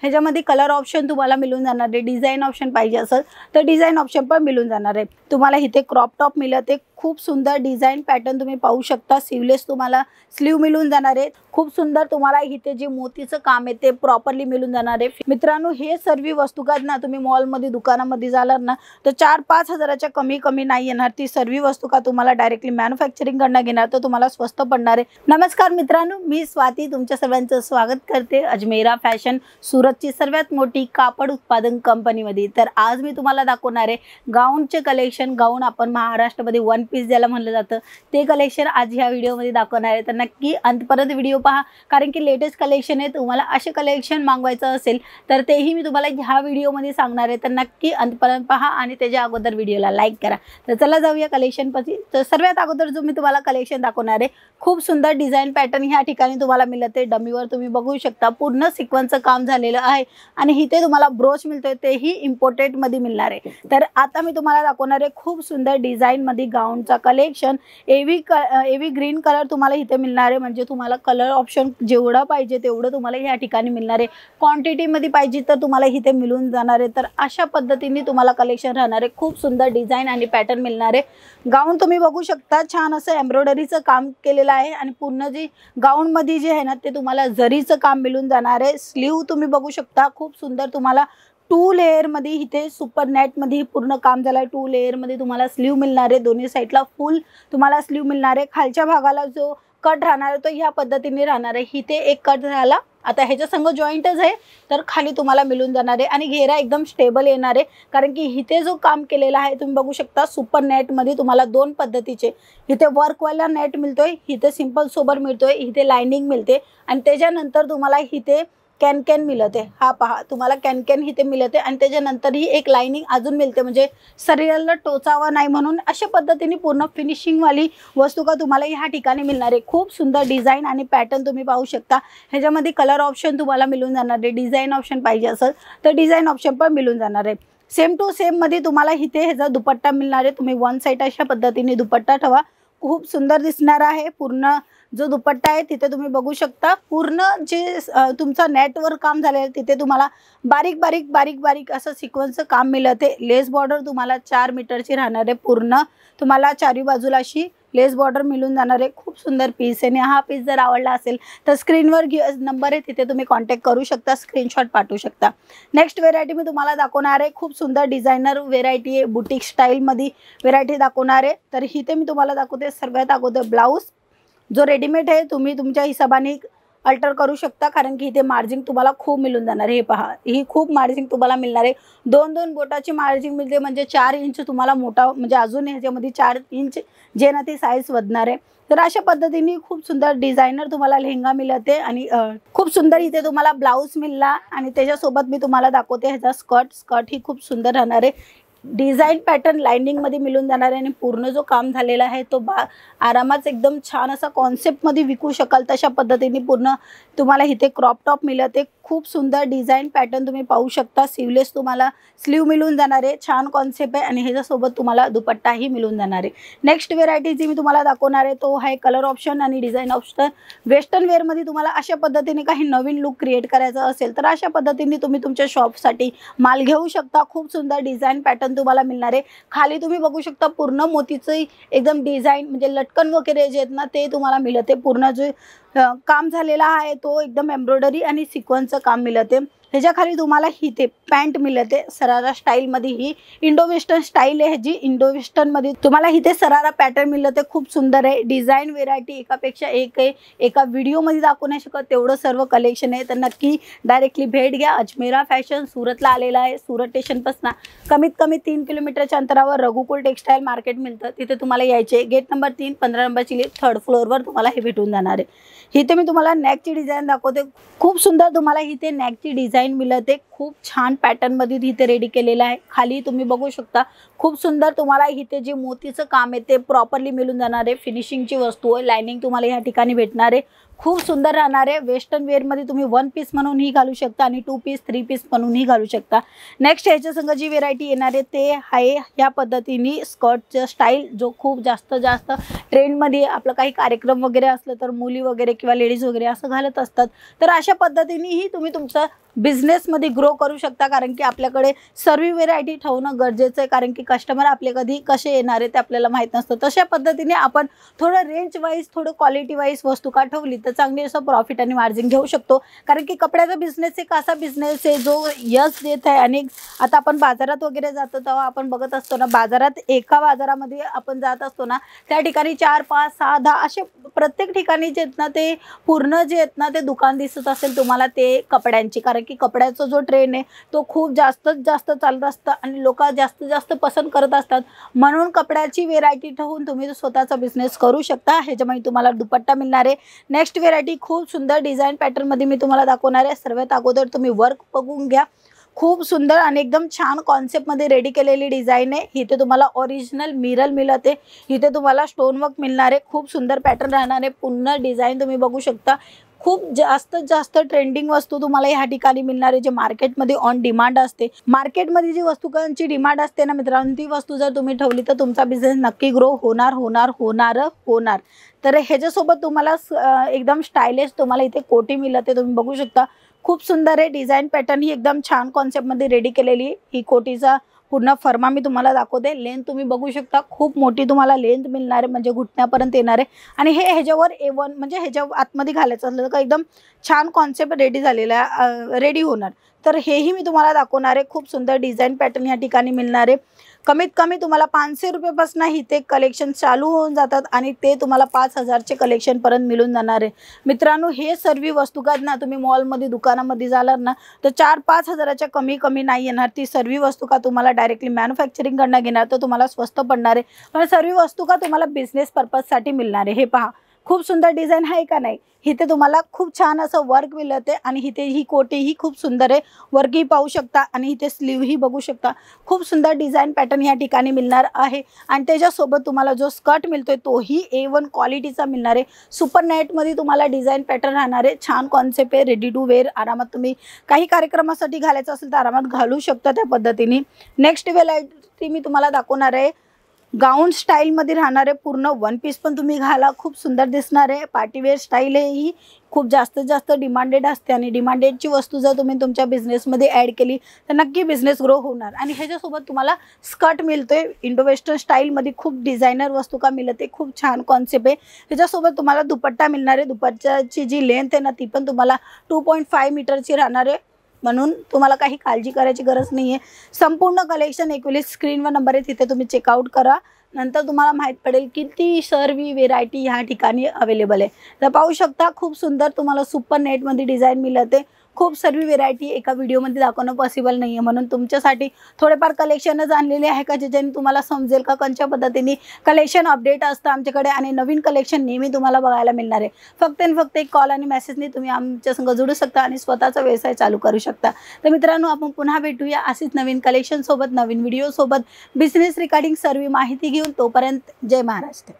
ह्याच्यामध्ये colour option तुम्हाला मिळून जाणार आहे। डिझाइन ऑप्शन पाहिजे असेल तर डिझाइन ऑप्शन पण मिळून जाणार आहे। तुम्हाला इथे क्रॉप टॉप मिळते, खूप सुंदर डिझाइन पॅटर्न तुम्ही पाहू शकता। स्लीवलेस तुम्हाला स्लीव मिळून जाणार आहे। खूप सुंदर तुम्हाला इथे जे मोतीचं काम आहे ते प्रॉपरली मिळून जाणार आहे। मित्रांनो, हे सर्व वस्तू का ना तुम्ही मॉल मध्ये दुकानामध्ये जालात ना तर 4-5 हजाराच्या कमी नाही येणार। ती सर्व वस्तू का तुम्हाला डायरेक्टली मॅन्युफॅक्चरिंग कडनं घेणार तर तुम्हाला स्वस्त पडणार आहे। नमस्कार मित्रांनो, मी स्वाती तुमच्या सर्वांचं स्वागत करते अजमेरा फॅशन, सुरतची सर्वात मोठी कापड उत्पादन कंपनीमध्ये। तर आज मी तुम्हाला दाखवणार आहे गाऊनचे कलेक्शन। गाऊन आपण महाराष्ट्रामध्ये वन पीस ज्याला म्हणलं जातं ते कलेक्शन आज ह्या व्हिडिओमध्ये दाखवणार आहे। तर नक्की अंतपर्यंत व्हिडिओ पहा, कारण की लेटेस्ट कलेक्शन आहे। तुम्हाला असे कलेक्शन मागवायचं असेल तर तेही मी तुम्हाला ह्या व्हिडिओमध्ये सांगणार आहे। तर नक्की अंतपर्यंत पहा आणि त्याच्या अगोदर व्हिडिओला लाईक करा। तर चला जाऊया कलेक्शन पाशी। तर सर्वात अगोदर जो मी तुम्हाला कलेक्शन दाखवणार आहे, खूप सुंदर डिझाइन पॅटर्न ह्या ठिकाणी तुम्हाला मिळते। डमीवर तुम्ही बघू शकता पूर्ण सिक्वेन्सचं काम झालेलं आहे आणि इथे तुम्हाला ब्रोच मिळतोय, तेही इम्पोर्टेड मध्ये मिळणार आहे। तर आता मी तुम्हाला दाखवणार आहे खूप सुंदर डिझाइन मध्ये गाऊनचा कलेक्शन। एवी ग्रीन कलर तुम्हाला इथे मिळणार आहे, म्हणजे तुम्हाला कलर ऑप्शन जेवढा पाहिजे तेवढं तुम्हाला ह्या ठिकाणी मिळणार आहे। क्वांटिटी मध्ये पाहिजे तर तुम्हाला इथे मिळून जाणार आहे। तर अशा पद्धतीने तुम्हाला कलेक्शन राहणार आहे। खूप सुंदर डिझाइन आणि पॅटर्न मिळणार आहे। गाऊन तुम्ही बघू शकता छान असं एम्ब्रॉयडरीचं काम केलेलं आहे आणि पूर्ण जे गाऊन मध्ये जे आहे ना ते तुम्हाला जरीचं काम मिळून जाणार आहे। स्लीव तुम्ही बघू शकता खूप सुंदर तुम्हाला 2 लेयर मध्ये इथे सुपर नेट मध्ये पूर्ण काम झालं आहे। 2 लेयर मध्ये तुम्हाला स्लीव मिळणार आहे। दोन्ही साइडला फुल तुम्हाला स्लीव मिळणार आहे। खालच्या भागाला जो कट राहणार आहे तो ह्या पद्धतीने राहणार आहे। इथे एक कट झाला, आता ह्याच्या संग जॉईंटच आहे तर खाली तुम्हाला मिळून जाणार आहे आणि घेरा एकदम स्टेबल येणार आहे, कारण की इथे जो काम केलेला आहे तुम्ही बघू शकता सुपर नेट मध्ये तुम्हाला 2 पद्धतीचे इथे वर्क वाला नेट मिळतोय, इथे सिंपल सोबर मिळतोय, इथे लाइनिंग मिळते आणि त्याच्यानंतर तुम्हाला इथे कॅन मिळते। हा पहा तुम्हाला कॅन इथे मिळते आणि त्याच्यानंतर ही एक लाइनिंग अजून मिळते, म्हणजे शरीराला टोचावा नाही म्हणून अशा पद्धतीने पूर्ण फिनिशिंग वाली वस्तू का तुम्हाला ह्या ठिकाणी मिळणार आहे। खूप सुंदर डिझाइन आणि पॅटर्न तुम्ही पाहू शकता। ह्याच्यामध्ये कलर ऑप्शन तुम्हाला मिळून जाणार आहे। डिझाइन ऑप्शन पाहिजे असेल तर डिझाइन ऑप्शन पण मिळून जाणार आहे। सेम टू सेम मध्ये तुम्हाला इथे ह्याचा दुपट्टा मिळणार आहे। तुम्ही वन साइड अशा पद्धतीने दुपट्टा ठेवा, खूप सुंदर दिसणार आहे। पूर्ण जो दुपट्टा आहे तिथे तुम्ही बघू शकता पूर्ण जे तुमचा नेटवर काम झाले आहे तिथे तुम्हाला बारीक असं सिक्वेन्सचं काम मिळते। लेस बॉर्डर तुम्हाला 4 मीटरची राहणार आहे। पूर्ण तुम्हाला चारी बाजूला अशी लेस बॉर्डर मिळून जाणार आहे। खूप सुंदर पीस आहे आणि हा पीस जर आवडला असेल तर स्क्रीनवर नंबर आहे तिथे तुम्ही कॉन्टॅक्ट करू शकता, स्क्रीनशॉट पाठवू शकता। नेक्स्ट व्हेरायटी मी तुम्हाला दाखवणार आहे, खूप सुंदर डिझायनर व्हेरायटी आहे, बुटीक स्टाईलमध्ये व्हेरायटी दाखवणार आहे। तर इथे मी तुम्हाला दाखवते सर्वात अगोदर ब्लाऊज जो रेडीमेड आहे तुम्ही तुमच्या हिशोबाने अल्टर करू शकता, कारण की इथे मार्जिंग तुम्हाला खूप मिळून जाणार आहे। हे पहा ही खूप मार्जिंग तुम्हाला मिळणार आहे। 2-2 बोटाची मार्जिंग मिळते, म्हणजे 4 इंच तुम्हाला मोठा, म्हणजे अजून ह्याच्यामध्ये 4 इंच जे ना ती साईज वाढणार आहे। तर अशा पद्धतीने खूप सुंदर डिझायनर तुम्हाला लेहंगा मिळते आणि खूप सुंदर इथे तुम्हाला ब्लाऊज मिळला आणि त्याच्यासोबत मी तुम्हाला दाखवते ह्याचा स्कर्ट ही खूप सुंदर राहणार आहे। डिझाइन पॅटर्न लाइनिंग मध्ये मिळून जाणार आहे आणि पूर्ण जो काम झालेला आहे तो आरामात एकदम छान असा कॉन्सेप्ट मध्ये विकू शकाल तशा पद्धतीने पूर्ण तुम्हाला इथे क्रॉप टॉप मिळते। खूप सुंदर डिझाइन पॅटर्न तुम्ही पाहू शकता। स्लीवलेस तुम्हाला स्लीव मिळून जाणार आहे, छान कॉन्सेप्ट आहे आणि ह्याच्यासोबत तुम्हाला दुपट्टाही मिळून जाणार आहे। नेक्स्ट व्हेरायटी जी मी तुम्हाला दाखवणार आहे तो आहे कलर ऑप्शन आणि डिझाइन ऑप्शन। वेस्टर्न वेअर मध्ये तुम्हाला अशा पद्धतीने काही नवीन लुक क्रिएट करायचा असेल तर अशा पद्धतीने तुम्ही तुमच्या शॉपसाठी माल घेऊ शकता। खूप सुंदर डिझाइन पॅटर्न तुम्हाला मिळणार आहे। खाली तुम्ही बघू शकता पूर्ण मोतीचं एकदम डिझाइन, म्हणजे लटकन वगैरे जे आहेत ना ते तुम्हाला मिळते। पूर्ण जे काम झालेला आहे तो एकदम एम्ब्रॉयडरी आणि सिक्वेन्सचं काम मिळते। ह्याच्या खाली तुम्हाला इथे पॅन्ट मिळते सरारा स्टाईल मध्ये। ही इंडो वेस्टर्न स्टाईल आहे, जी इंडो वेस्टर्न मध्ये तुम्हाला इथे सरारा पॅटर्न मिळते। खूप सुंदर आहे। डिझाइन व्हेरायटी एकापेक्षा एक आहे, एका व्हिडिओ मध्ये दाखवू नाही शकत तेवढं सर्व कलेक्शन आहे। तर नक्की डायरेक्टली भेट घ्या। अजमेरा फॅशन सुरतला आलेला आहे। सुरत स्टेशन पासून कमीत कमी 3 किलोमीटरच्या अंतरावर रघुकुल टेक्सटाईल मार्केट मिळतं, तिथे तुम्हाला यायचे। गेट नंबर 3 15 नंबरची लिफ्ट 3rd फ्लोअरवर तुम्हाला हे भेटून जाणार आहे। इथे मी तुम्हाला नेकची डिझाइन दाखवते। खूप सुंदर तुम्हाला इथे नेकची डिझाइन मिळते। खूप छान पॅटर्न मध्ये इथे रेडी केलेला आहे। खाली तुम्ही बघू शकता खूप सुंदर तुम्हाला इथे जे मोतीचं काम आहे ते प्रॉपरली मिळून जाणार आहे। फिनिशिंगची वस्तू आहे, लाइनिंग तुम्हाला या ठिकाणी भेटणार आहे। खूप सुंदर राहणार आहे। वेस्टर्न वेअर मध्ये तुम्ही 1 पीस म्हणूनही घालू शकता आणि 2 पीस 3 पीस म्हणूनही घालू शकता। नेक्स्ट ह्याच्या संग जी व्हेरायटी येणार आहे ते आहे या पद्धतीने स्कर्टचं स्टाईल, जो खूप जास्त ट्रेंड मध्ये आपलं काही कार्यक्रम वगैरे असलं तर मुली वगैरे किंवा लेडीज वगैरे असं घालत असतात। तर अशा पद्धतीनेही तुम्ही तुमचं बिझनेसमध्ये ग्रो करू शकता, कारण की आपल्याकडे सर्व व्हेरायटी ठेवणं गरजेचं आहे, कारण की कस्टमर आपले कधी कसे येणार आहे ते आपल्याला माहीत नसतं. तशा पद्धतीने आपण थोडं रेंज वाईज थोडं क्वालिटी वाईज वस्तू का ठेवली तर चांगली असं प्रॉफिट आणि मार्जिन घेऊ शकतो. कारण की कपड्याचा बिझनेस एक असा बिझनेस आहे जो यश देत आहे. आणि आता आपण बाजारात वगैरे जातो तेव्हा आपण बघत असतो ना, बाजारात एका बाजारामध्ये आपण जात असतो ना, त्या ठिकाणी 4, 5, 6, 10 असे प्रत्येक ठिकाणी जे आहेत ना ते पूर्ण जे आहेत ना ते दुकान दिसत असेल तुम्हाला ते कपड्यांची. कारण की कपड्याचा जो ट्रेंड आहे तो खूप जास्त चालत असतं आणि लोक जास्त पसंत करत असतात. म्हणून कपड्याची व्हेरायटी ठेवून तुम्ही स्वतःचा बिझनेस करू शकता. ह्याच्यामध्ये तुम्हाला दुपट्टा मिळणार आहे. नेक्स्ट व्हेरायटी खूप सुंदर डिझाईन पॅटर्नमध्ये मी तुम्हाला दाखवणार आहे. सर्वात अगोदर तुम्ही वर्क बघून घ्या. खूप सुंदर आणि एकदम छान कॉन्सेप्टमध्ये रेडी केलेली डिझाईन आहे. इथे तुम्हाला ओरिजिनल मिरर मिळत आहे. इथे तुम्हाला स्टोन वर्क मिळणार आहे. खूप सुंदर पॅटर्न राहणार आहे. पूर्ण डिझाईन तुम्ही बघू शकता. खूप जास्त ट्रेंडिंग वस्तू तुम्हाला ह्या ठिकाणी मिळणार आहे, जे मार्केटमध्ये ऑन डिमांड असते. मार्केटमध्ये जी वस्तूंची डिमांड असते ना मित्रांनो, ती वस्तू जर तुम्ही ठेवली तर तुमचा बिझनेस नक्की ग्रो होणार. तर ह्याच्यासोबत तुम्हाला एकदम स्टायलिश तुम्हाला इथे कोटी मिळत आहे. तुम्ही बघू शकता खूप सुंदर आहे. डिझाईन पॅटर्न ही एकदम छान कॉन्सेप्टमध्ये रेडी केलेली. ही कोटीचा पूर्ण फर्मा मी तुम्हाला दाखवते. लेंथ तुम्ही बघू शकता खूप मोठी तुम्हाला लेंथ मिळणार आहे, म्हणजे घुटण्यापर्यंत येणार आहे. आणि हे ह्याच्यावर A1 म्हणजे ह्याच्या आतमध्ये घालायचं असलं तर एकदम छान कॉन्सेप्ट रेडी झालेला रेडी होणार. तर हेही मी तुम्हाला दाखवणार आहे. खूप सुंदर डिझाईन पॅटर्न या ठिकाणी मिळणार आहे. कमीत कमी तुम्हाला 500 रुपयापासून इथे कलेक्शन चालू होऊन जातात आणि ते तुम्हाला 5000चे कलेक्शनपर्यंत मिळून जाणार आहे. मित्रांनो, हे सर्व वस्तू का ना तुम्ही मॉलमध्ये दुकानामध्ये जाणार ना तर 4-5 हजाराच्या कमी नाही येणार. ती सर्व वस्तू का तुम्हाला डायरेक्टली मॅन्युफॅक्चरिंगकडनं घेणार तर तुम्हाला स्वस्त पडणार आहे. पण सर्व वस्तू का तुम्हाला बिझनेस पर्पजसाठी मिळणार आहे. हे पहा खूप सुंदर डिझाईन आहे का नाही. इथे तुम्हाला खूप छान असं वर्क मिळते आणि इथे ही कोटी ही खूप सुंदर आहे. वर्कही पाहू शकता आणि इथे स्लीवही बघू शकता. खूप सुंदर डिझाईन पॅटर्न या ठिकाणी मिळणार आहे. आणि त्याच्यासोबत तुम्हाला जो स्कर्ट मिळतोय तोही A1 क्वालिटीचा मिळणार आहे. सुपर नेटमध्ये तुम्हाला डिझाईन पॅटर्न राहणार आहे. छान कॉन्सेप्ट आहे. रेडी टू वेअर आरामात तुम्ही काही कार्यक्रमासाठी घालायचं असेल तर आरामात घालू शकता त्या पद्धतीने. नेक्स्ट व्हेरायटी मी तुम्हाला दाखवणार आहे. गाऊन स्टाईलमध्ये राहणार आहे. पूर्ण वन पीस पण तुम्ही घाला खूप सुंदर दिसणार आहे. पार्टीवेअर स्टाईल आहे ही. खूप जास्त डिमांडेड असते आणि डिमांडेडची वस्तू जर तुम्ही तुमच्या बिझनेसमध्ये ॲड केली तर नक्की बिझनेस ग्रो होणार. आणि ह्याच्यासोबत तुम्हाला स्कर्ट मिळतोय इंडो वेस्टर्न स्टाईलमध्ये. खूप डिझायनर वस्तू का मिळते. खूप छान कॉन्सेप्ट आहे. ह्याच्यासोबत तुम्हाला दुपट्टा मिळणार आहे. दुपट्ट्याची जी लेंथ आहे ना ती पण तुम्हाला 2.5 मीटरची राहणार आहे. म्हणून तुम्हाला काही काळजी करायची गरज नाही आहे. संपूर्ण कलेक्शन एकवेळी स्क्रीनवर नंबर आहे तिथे तुम्ही चेकआउट करा. नंतर तुम्हाला माहीत पडेल किती सर्व व्हेरायटी ह्या ठिकाणी अवेलेबल आहे. तर पाहू शकता खूप सुंदर तुम्हाला सुपर नेटमध्ये डिझाईन मिळते. खूप सर्व व्हेरायटी एका व्हिडिओमध्ये दाखवणं पॉसिबल नाही आहे. म्हणून तुमच्यासाठी थोडेफार कलेक्शनच आणलेले आहे का ज्याने तुम्हाला समजेल का कोणत्या पद्धतीने कलेक्शन अपडेट असतं आमच्याकडे आणि नवीन कलेक्शन नेहमी तुम्हाला बघायला मिळणार आहे. फक्त आणि फक्त एक कॉल आणि मेसेजने तुम्ही आमच्या संग जोडू शकता आणि स्वतःचा व्यवसाय चालू करू शकता. तर मित्रांनो, आपण पुन्हा भेटूया अशीच नवीन कलेक्शनसोबत, नवीन व्हिडिओसोबत, बिझनेस रिगार्डिंग सर्व माहिती घेऊन. तोपर्यंत जय महाराष्ट्र.